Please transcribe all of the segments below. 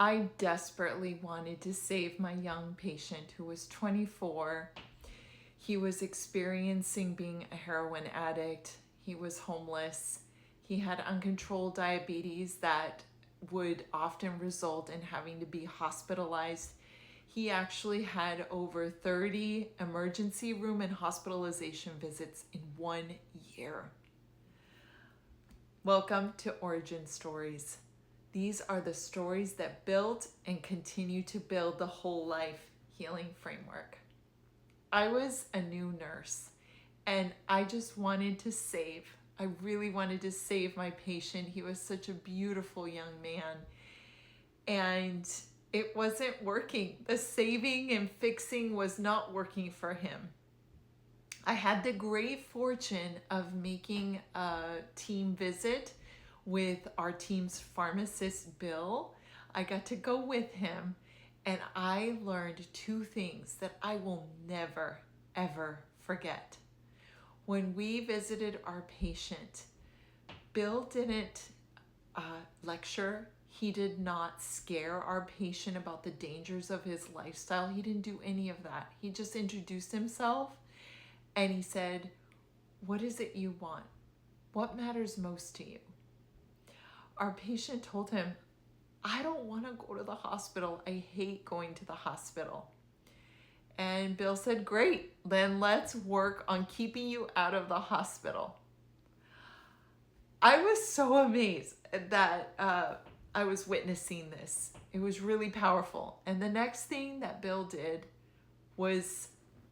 I desperately wanted to save my young patient who was 24. He was experiencing being a heroin addict. He was homeless. He had uncontrolled diabetes that would often result in having to be hospitalized. He actually had over 30 emergency room and hospitalization visits in 1 year. Welcome to Origin Stories. These are the stories that built and continue to build the whole life healing framework. I was a new nurse and I just wanted to save. I really wanted to save my patient. He was such a beautiful young man and it wasn't working. The saving and fixing was not working for him. I had the great fortune of making a team visit with our team's pharmacist, Bill. I got to go with him and I learned two things that I will never, ever forget. When we visited our patient, Bill didn't lecture. He did not scare our patient about the dangers of his lifestyle. He didn't do any of that. He just introduced himself and he said, "What is it you want? What matters most to you?" Our patient told him, "I don't want to go to the hospital. I hate going to the hospital." And Bill said, "Great, then let's work on keeping you out of the hospital." I was so amazed that I was witnessing this. It was really powerful. And the next thing that Bill did was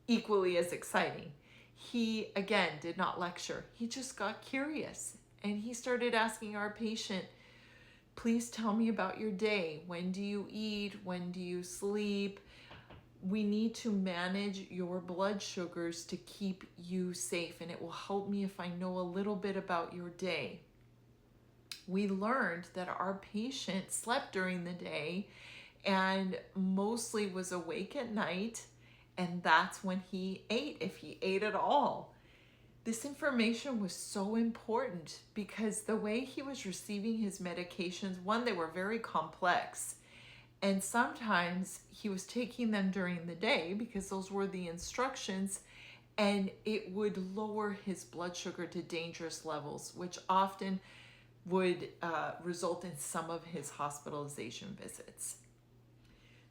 equally as exciting. He, again, did not lecture. He just got curious. And he started asking our patient, "Please tell me about your day. When do you eat? When do you sleep? We need to manage your blood sugars to keep you safe, and it will help me if I know a little bit about your day." We learned that our patient slept during the day and mostly was awake at night, and that's when he ate, if he ate at all. This information was so important because the way he was receiving his medications, one, they were very complex. And sometimes he was taking them during the day because those were the instructions, and it would lower his blood sugar to dangerous levels, which often would result in some of his hospitalization visits.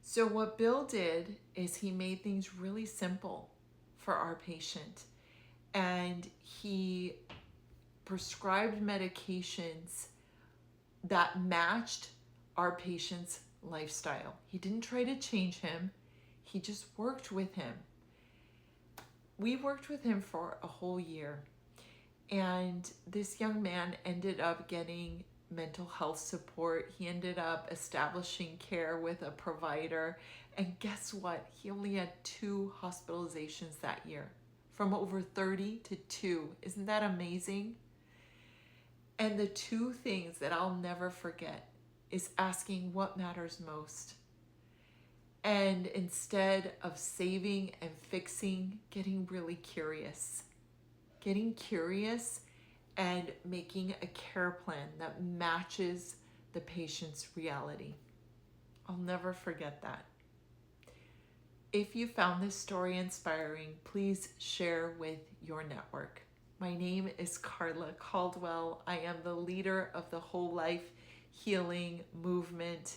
So what Bill did is he made things really simple for our patient, and he prescribed medications that matched our patient's lifestyle. He didn't try to change him. He just worked with him. We worked with him for a whole year. And this young man ended up getting mental health support. He ended up establishing care with a provider. And guess what? He only had 2 hospitalizations that year, from over 30 to 2. Isn't that amazing? And the 2 things that I'll never forget is asking what matters most. And instead of saving and fixing, getting really curious. Getting curious and making a care plan that matches the patient's reality. I'll never forget that. If you found this story inspiring, please share with your network. My name is Carla Caldwell. I am the leader of the Whole Life Healing Movement,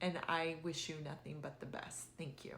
and I wish you nothing but the best. Thank you.